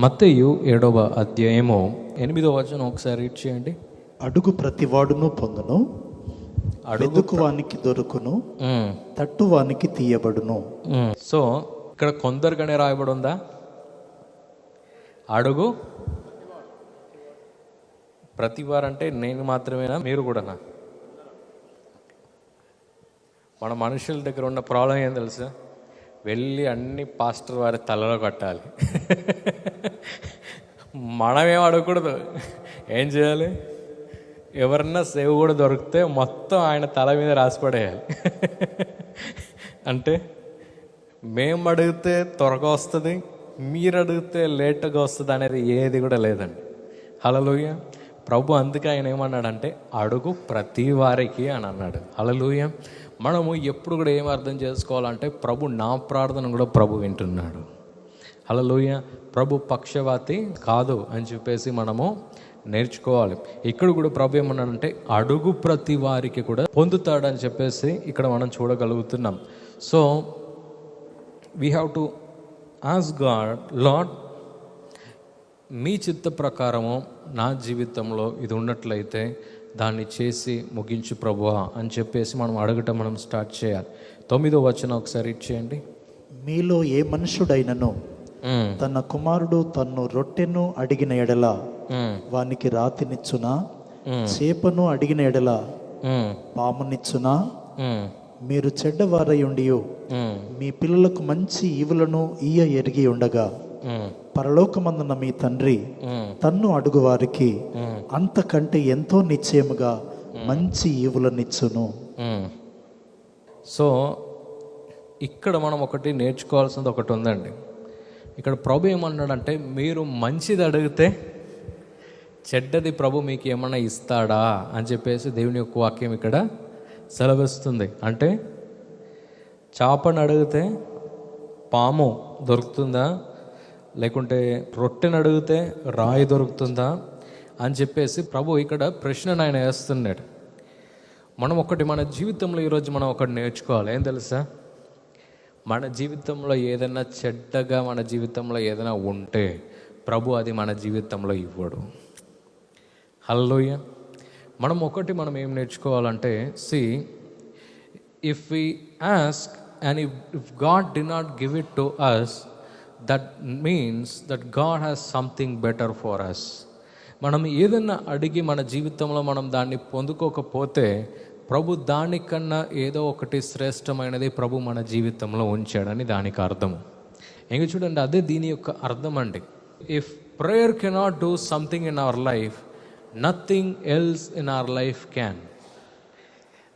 మత్తయి 7వ అధ్యాయము 8వ వచనం ఒకసారి రీడ్ చేయండి. అడుగు ప్రతివాడును పొందును, వెదుకు వానికి దొరుకును, తట్టు వానికి తీయబడును. సో ఇక్కడ కొందరుగానే రాయబడి ఉందా? అడుగు ప్రతివారంటే నేను మాత్రమేనా, మీరు కూడానా? మన మనుషుల దగ్గర ఉన్న ప్రాబ్లం ఏం తెలుసా? వెళ్ళి అన్ని పాస్టర్ వారి తలలో కట్టాలి. మనమేం అడగకూడదు. ఏం చేయాలి? ఎవరన్నా సేవ్ కూడా దొరికితే మొత్తం ఆయన తల మీద రాసిపడేయాలి. అంటే మేము అడిగితే త్వరగా వస్తుంది, మీరు అడిగితే లేట్గా వస్తుంది అనేది ఏది కూడా లేదండి. హల్లెలూయా. ప్రభు అందుకే ఆయన ఏమన్నాడంటే అడుగు ప్రతి వారికి అని అన్నాడు. హల్లెలూయా. మనము ఎప్పుడు కూడా ఏం అర్థం చేసుకోవాలంటే ప్రభు నా ప్రార్థన కూడా ప్రభు వింటున్నాడు. హల్లెలూయా. ప్రభు పక్షవాతి కాదు అని చెప్పేసి మనము నేర్చుకోవాలి. ఇక్కడ కూడా ప్రభు ఏమన్నాడంటే అడుగు ప్రతి వారికి కూడా పొందుతాడని చెప్పేసి ఇక్కడ మనం చూడగలుగుతున్నాం. So we have to ask God, lord మీ చిత్త ప్రకారము నా జీవితంలో ఇది ఉన్నట్లయితే దాన్ని చేసి ముగించు ప్రభువా అని చెప్పేసి మనం అడగటం మనం స్టార్ట్ చేయాలి. 9వ వచనం ఒకసారి ఇచ్చేయండి. మీలో ఏ మనుషుడైనను తన కుమారుడు తన్ను రొట్టెను అడిగిన ఎడల వానికి రాతినిచ్చునా, చేపను అడిగిన ఎడల పామునిచ్చునా? మీరు చెడ్డవారయుండి మీ పిల్లలకు మంచి ఈవులను ఎరిగి ఉండగా పరలోకమందున్న మీ తండ్రి తన్ను అడుగు వారికి అంతకంటే ఎంతో నిశ్చయముగా మంచి ఈవులనిచ్చును. సో ఇక్కడ మనం ఒకటి నేర్చుకోవాల్సింది ఒకటి ఉందండి. ఇక్కడ ప్రభు ఏమన్నాడంటే మీరు మంచిది అడిగితే చెడ్డది ప్రభు మీకు ఏమన్నా ఇస్తాడా అని చెప్పేసి దేవుని యొక్క వాక్యం ఇక్కడ సెలవిస్తుంది. అంటే చేపను అడిగితే పాము దొరుకుతుందా, లేకుంటే రొట్టెను అడిగితే రాయి దొరుకుతుందా అని చెప్పేసి ప్రభు ఇక్కడ ప్రశ్నను ఆయన వేస్తున్నాడు. మనం ఒకటి మన జీవితంలో ఈరోజు మనం ఒకటి నేర్చుకోవాలి. ఏం తెలుసా? మన జీవితంలో ఏదైనా చెడ్డగా మన జీవితంలో ఏదైనా ఉంటే ప్రభు అది మన జీవితంలో ఇవ్వడు. హల్లెలూయా. మనం ఏం నేర్చుకోవాలంటే, if we ask and if God did not give it to us, that means that God has something better for us. మనం ఏదన్నా అడిగి మన జీవితంలో మనం దాన్ని పొందుకోకపోతే ప్రభు దానికన్నా ఏదో ఒకటి శ్రేష్టమైనది ప్రభు మన జీవితంలో ఉంచాడని దానికి అర్థము. ఇంక చూడండి, అదే దీని యొక్క అర్థం అండి. If prayer cannot do something in our life, nothing else in our life can.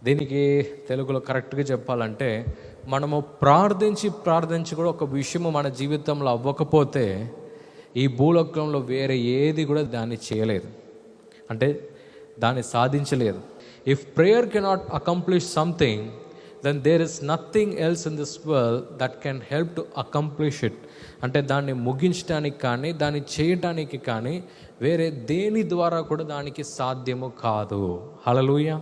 దీనికి తెలుగులో కరెక్ట్గా చెప్పాలంటే, మనము ప్రార్థించి కూడా ఒక విషయము మన జీవితంలో అవ్వకపోతే ఈ భూలోకంలో వేరే ఏది కూడా దాన్ని చేయలేదు, అంటే దాన్ని సాధించలేదు. If prayer cannot accomplish something, then there is nothing else in this world that can help to accomplish it. అంటే దాన్ని ముగించడానికి కానీ దాన్ని చేయటానికి కానీ వేరే దేని ద్వారా కూడా దానికి సాధ్యము కాదు. హల్లెలూయా.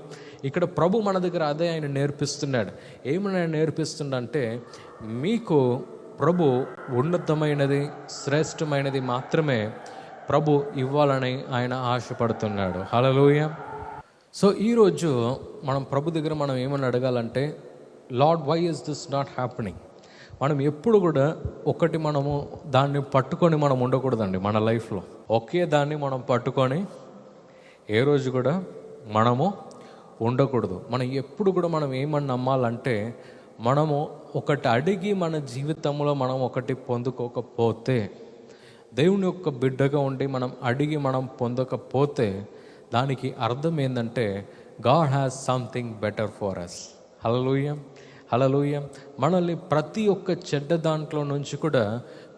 ఇక్కడ ప్రభు మన దగ్గర అదే ఆయన నేర్పిస్తున్నాడు. ఏమని ఆయన నేర్పిస్తుండంటే, మీకు ప్రభు ఉన్నతమైనది శ్రేష్టమైనది మాత్రమే ప్రభు ఇవ్వాలని ఆయన ఆశపడుతున్నాడు. హల్లెలూయా. సో ఈరోజు మనం ప్రభు దగ్గర మనం ఏమని అడగాలంటే, Lord why is this not happening. మనం ఎప్పుడు కూడా ఒకటి మనము దాన్ని పట్టుకొని మనం ఉండకూడదండి. మన లైఫ్లో ఒకే దాన్ని మనం పట్టుకొని ఏ రోజు కూడా మనము ఉండకూడదు. మనం ఎప్పుడు కూడా మనం ఏమని నమ్మాలంటే, మనము ఒకటి అడిగి మన జీవితంలో మనం ఒకటి పొందుకోకపోతే, దేవుని యొక్క బిడ్డగా ఉండి మనం అడిగి మనం పొందకపోతే దానికి అర్థం ఏంటంటే God has something better for us. Hallelujah. Hallelujah. మనల్ని ప్రతి ఒక్క చెడ్డ దాంట్లో నుంచి కూడా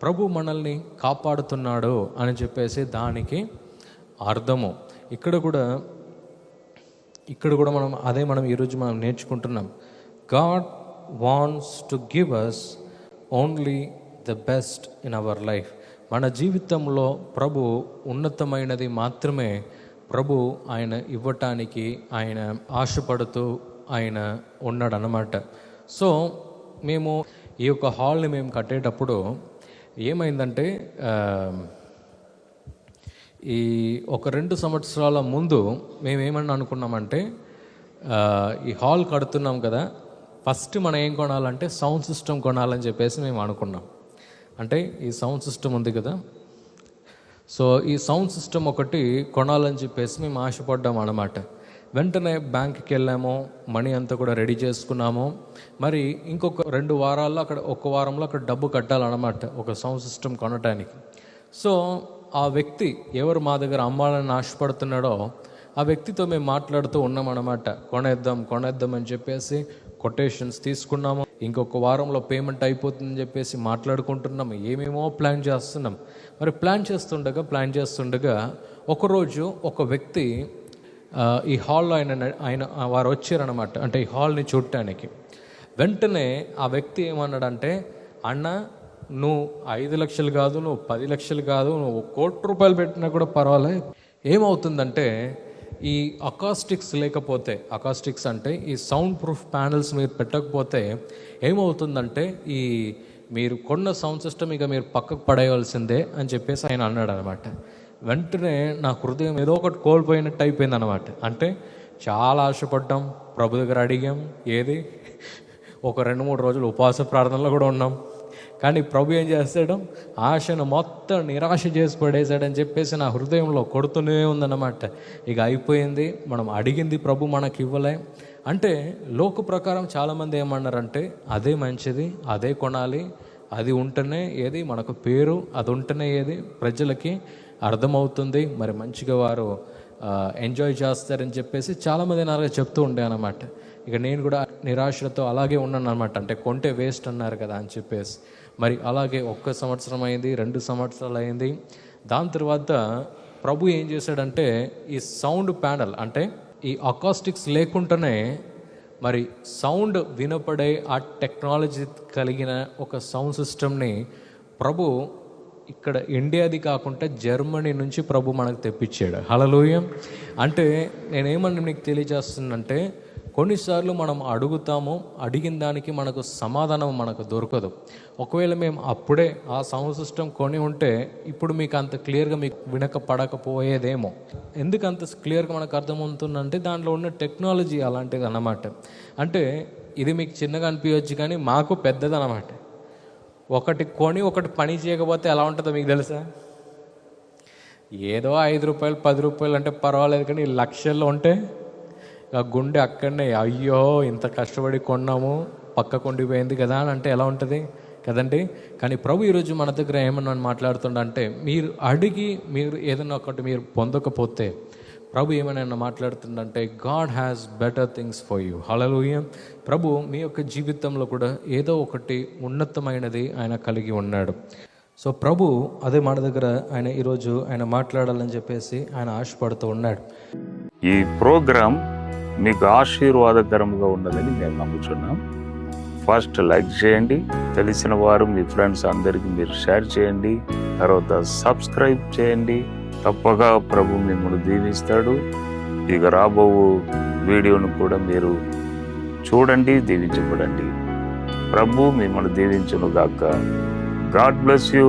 ప్రభు మనల్ని కాపాడుతున్నాడు అని చెప్పేసి దానికి అర్థము. ఇక్కడ కూడా మనం ఈరోజు మనం నేర్చుకుంటున్నాం. God wants to give us only the best in our life. మన జీవితంలో ప్రభు ఉన్నతమైనది మాత్రమే ప్రభు ఆయన ఇవ్వటానికి ఆయన ఆశపడుతూ ఆయన ఉన్నాడు అన్నమాట. సో మేము ఈ యొక్క హాల్ని మేము కట్టేటప్పుడు ఏమైందంటే ఈ ఒక 2 సంవత్సరాల ముందు మేమేమన్నా అనుకున్నామంటే ఈ హాల్ కడుతున్నాం కదా, ఫస్ట్ మనం ఏం కొనాలంటే సౌండ్ సిస్టమ్ కొనాలని చెప్పేసి మేము అనుకున్నాం. అంటే ఈ సౌండ్ సిస్టమ్ ఉంది కదా, సో ఈ సౌండ్ సిస్టమ్ ఒకటి కొనాలని చెప్పేసి మేము ఆశపడ్డాము అన్నమాట. వెంటనే బ్యాంక్కి వెళ్ళాము, మనీ అంతా కూడా రెడీ చేసుకున్నాము. మరి ఇంకొక 2 వారాల్లో అక్కడ, 1 వారంలో అక్కడ డబ్బు కట్టాలన్నమాట ఒక సౌండ్ సిస్టమ్ కొనడానికి. సో ఆ వ్యక్తి ఎవరు మా దగ్గర అమ్మాలని ఆశపడుతున్నాడో ఆ వ్యక్తితో మేము మాట్లాడుతూ ఉన్నామన్నమాట. కొనేద్దాం అని చెప్పేసి కొటేషన్స్ తీసుకున్నాము. ఇంకొక వారంలో పేమెంట్ అయిపోతుందని చెప్పేసి మాట్లాడుకుంటున్నాము. ఏమేమో ప్లాన్ చేస్తున్నాం. మరి ప్లాన్ చేస్తుండగా ఒకరోజు ఒక వ్యక్తి ఈ హాల్లో ఆయన వారు వచ్చారనమాట, అంటే ఈ హాల్ని చూడటానికి. వెంటనే ఆ వ్యక్తి ఏమన్నాడంటే, అన్న నువ్వు 5 లక్షలు కాదు, నువ్వు 10 లక్షలు కాదు, నువ్వు 1 కోటి రూపాయలు పెట్టినా కూడా పర్వాలేదు. ఏమవుతుందంటే ఈ అకాస్టిక్స్ అంటే ఈ సౌండ్ ప్రూఫ్ ప్యానల్స్ మీరు పెట్టకపోతే ఏమవుతుందంటే ఈ మీరు కొన్న సౌండ్ సిస్టమ్ ఇక మీరు పక్కకు పడేయవలసిందే అని చెప్పేసి ఆయన అన్నాడు అనమాట. వెంటనే నా హృదయం ఏదో ఒకటి కోల్పోయినట్టు అయిపోయింది అనమాట. అంటే చాలా ఆశపడ్డాం, ప్రభు దగ్గర అడిగాం, ఏది ఒక 2-3 రోజులు ఉపవాస ప్రార్థనలో కూడా ఉన్నాం. కానీ ప్రభు ఏం చేస్తాడు, ఆశను మొత్తం నిరాశ చేసి పడేశాడని చెప్పేసి నా హృదయంలో కొడుతూనే ఉందన్నమాట. ఇక అయిపోయింది, మనం అడిగింది ప్రభు మనకి ఇవ్వలే. అంటే లోక ప్రకారం చాలామంది ఏమన్నారంటే అదే మంచిది, అదే కొనాలి, అది ఉంటేనే ఏది మనకు పేరు, అది ఉంటేనే ఏది ప్రజలకి అర్థమవుతుంది, మరి మంచిగా వారు ఎంజాయ్ చేస్తారని చెప్పేసి చాలామంది అలాగే చెప్తూ ఉండే అన్నమాట. ఇక నేను కూడా నిరాశతో అలాగే ఉన్నాను అనమాట. అంటే కొంటే వేస్ట్ అన్నారు కదా అని చెప్పేసి. మరి అలాగే 1 సంవత్సరం అయింది, 2 సంవత్సరాలు అయింది. దాని తర్వాత ప్రభు ఏం చేశాడంటే ఈ సౌండ్ ప్యానల్, అంటే ఈ అకాస్టిక్స్ లేకుండానే మరి సౌండ్ వినపడే ఆ టెక్నాలజీ కలిగిన ఒక సౌండ్ సిస్టమ్ని ప్రభు ఇక్కడ ఇండియాది కాకుండా జర్మనీ నుంచి ప్రభు మనకు తెప్పించాడు. హల్లెలూయా. అంటే నేనేమన్నా మీకు తెలియజేస్తున్నానంటే కొన్నిసార్లు మనం అడిగిన దానికి మనకు సమాధానం మనకు దొరకదు. ఒకవేళ మేము అప్పుడే ఆ సౌండ్ సిస్టమ్ కొని ఉంటే ఇప్పుడు మీకు అంత క్లియర్గా మీకు వినపడకపోయేదేమో. ఎందుకు అంత క్లియర్గా మనకు అర్థమవుతుందంటే దాంట్లో ఉన్న టెక్నాలజీ అలాంటిది అన్నమాట. అంటే ఇది మీకు చిన్నగా అనిపించవచ్చు కానీ మాకు పెద్దది అన్నమాట. ఒకటి కొని ఒకటి పని చేయకపోతే ఎలా ఉంటుందో మీకు తెలుసా? ఏదో 5 రూపాయలు 10 రూపాయలు అంటే పర్వాలేదు, కానీ లక్షల్లో ఉంటే ఆ గుండె అక్కడనే, అయ్యో ఇంత కష్టపడి కొన్నాము పక్క కొండిపోయింది కదా అని అంటే ఎలా ఉంటుంది కదండి. కానీ ప్రభు ఈరోజు మన దగ్గర ఏమన్నా మాట్లాడుతుండంటే, మీరు అడిగి మీరు ఏదైనా ఒకటి మీరు పొందకపోతే ప్రభు ఏమైనా మాట్లాడుతుందంటే, God has better things for you. Hallelujah. ప్రభు మీ యొక్క జీవితంలో కూడా ఏదో ఒకటి ఉన్నతమైనది ఆయన కలిగి ఉన్నాడు. సో ప్రభు అదే మన దగ్గర ఆయన ఈరోజు ఆయన మాట్లాడాలని చెప్పేసి ఆయన ఆశపడుతూ ఉన్నాడు. ఈ ప్రోగ్రాం మీకు ఆశీర్వాదకరంగా ఉన్నదని మేము నమ్ముతున్నాం. ఫస్ట్ లైక్ చేయండి, తెలిసిన వారు మీ ఫ్రెండ్స్ అందరికీ మీరు షేర్ చేయండి, తర్వాత సబ్స్క్రైబ్ చేయండి. తప్పగా ప్రభు మిమ్మల్ని దీవిస్తాడు. ఇక రాబో వీడియోను కూడా మీరు చూడండి, దీవించబడండి. ప్రభు మిమ్మల్ని దీవించును గాక. God bless you.